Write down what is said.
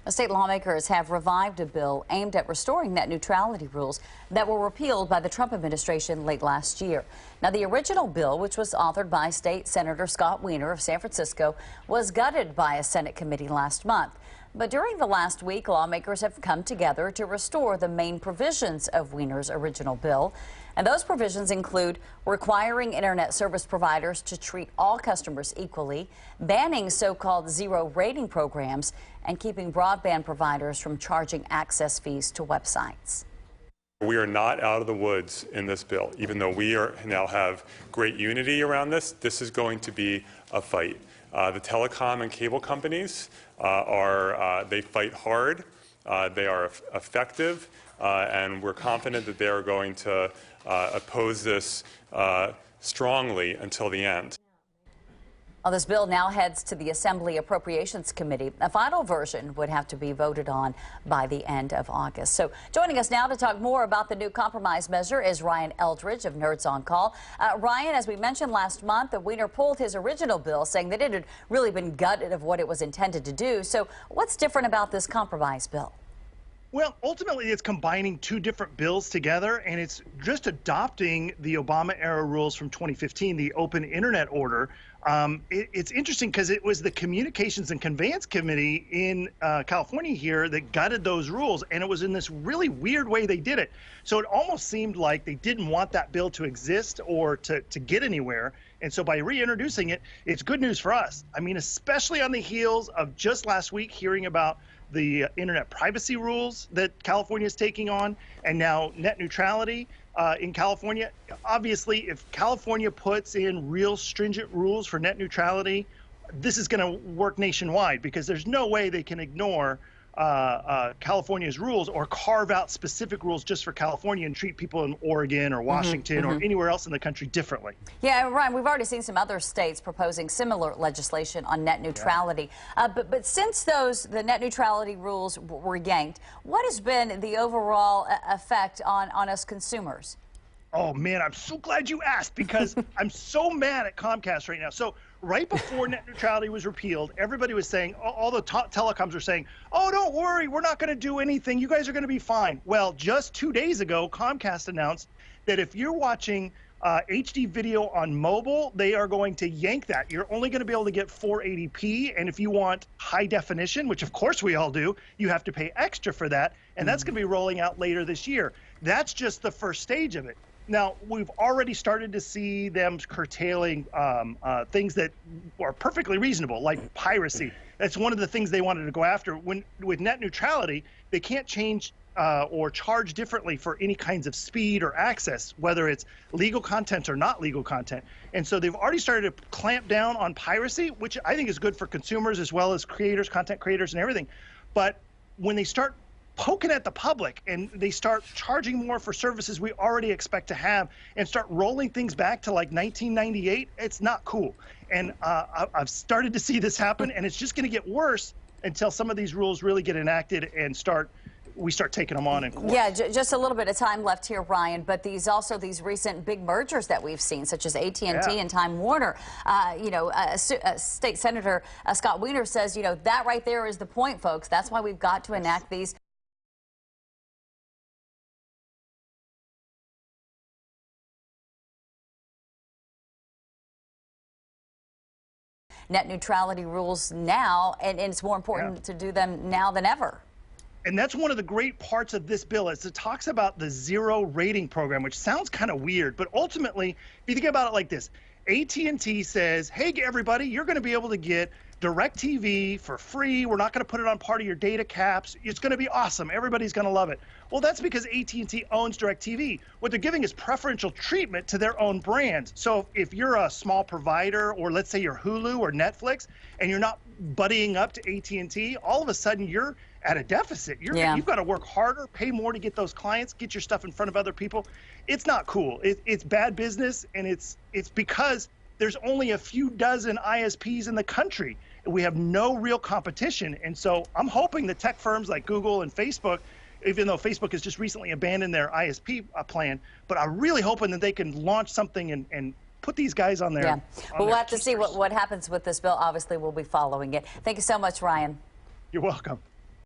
State lawmakers have revived a bill aimed at restoring net neutrality rules that were repealed by the Trump administration late last year. Now, the original bill, which was authored by State Senator Scott Wiener of San Francisco, was gutted by a Senate committee last month. But during the last week, lawmakers have come together to restore the main provisions of Wiener's original bill. And those provisions include requiring internet service providers to treat all customers equally, banning so-called zero rating programs, and keeping broadband providers from charging access fees to websites. We are not out of the woods in this bill. Even though we now have great unity around this, this is going to be a fight. The telecom and cable companies they fight hard. They are effective, and we're confident that they are going to oppose this strongly until the end. Well, this bill now heads to the Assembly Appropriations Committee. A final version would have to be voted on by the end of August. So joining us now to talk more about the new compromise measure is Ryan Eldridge of Nerds on Call. Ryan, as we mentioned last month, Wiener pulled his original bill, saying that it had really been gutted of what it was intended to do. So what's different about this compromise bill? Well, ultimately, it's combining two different bills together, and it's just adopting the Obama-era rules from 2015, the Open Internet Order. It's interesting because it was the Communications and Conveyance Committee in California here that gutted those rules, and it was in this really weird way they did it. So it almost seemed like they didn't want that bill to exist or to get anywhere. And so by reintroducing it, it's good news for us. I mean, especially on the heels of just last week hearing about the internet privacy rules that California is taking on, and now net neutrality in California. Obviously, if California puts in real stringent rules for net neutrality, this is going to work nationwide, because there's no way they can ignore California's rules or carve out specific rules just for California and treat people in Oregon or Washington or anywhere else in the country differently. Yeah, Ryan, we've already seen some other states proposing similar legislation on net neutrality. Yeah. But since the net neutrality rules were yanked, what has been the overall effect on us consumers? Oh, man, I'm so glad you asked, because I'm so mad at Comcast right now. So right before net neutrality was repealed, everybody was saying, all the telecoms were saying, oh, don't worry, we're not going to do anything. You guys are going to be fine. Well, just 2 days ago, Comcast announced that if you're watching HD video on mobile, they are going to yank that. You're only going to be able to get 480p, and if you want high definition, which of course we all do, you have to pay extra for that, and that's going to be rolling out later this year. That's just the first stage of it. Now, we've already started to see them curtailing things that are perfectly reasonable, like piracy. That's one of the things they wanted to go after. With net neutrality, they can't change or charge differently for any kinds of speed or access, whether it's legal content or not legal content. And so they've already started to clamp down on piracy, which I think is good for consumers as well as creators, content creators, and everything. But when they start poking at the public and they start charging more for services we already expect to have and start rolling things back to like 1998, it's not cool. And I've started to see this happen, and it's just going to get worse until some of these rules really get enacted and we start taking them on in court. Yeah, just a little bit of time left here, Ryan, but these recent big mergers that we've seen, such as AT&T and Time Warner, State Senator Scott Wiener says, that right there is the point, folks. That's why we've got to enact these net neutrality rules now, and it's more important to do them now than ever. And that's one of the great parts of this bill, is it talks about the zero rating program, which sounds kind of weird, but ultimately, if you think about it like this, AT&T says, hey, everybody, you're going to be able to get DirecTV for free. We're not going to put it on part of your data caps. It's going to be awesome. Everybody's going to love it. Well, that's because AT&T owns DirecTV. What they're giving is preferential treatment to their own brands. So if you're a small provider, or let's say you're Hulu or Netflix, and you're not buddying up to AT&T, all of a sudden you're at a deficit. You've got to work harder, pay more to get those clients, get your stuff in front of other people. It's not cool. It's bad business, and it's because there's only a few dozen ISPs in the country. We have no real competition. And so I'm hoping the tech firms like Google and Facebook, even though Facebook has just recently abandoned their ISP plan, but I'm really hoping that they can launch something and put these guys on there. Yeah. Well, we'll have to see what happens with this bill. Obviously, we'll be following it. Thank you so much, Ryan. You're welcome.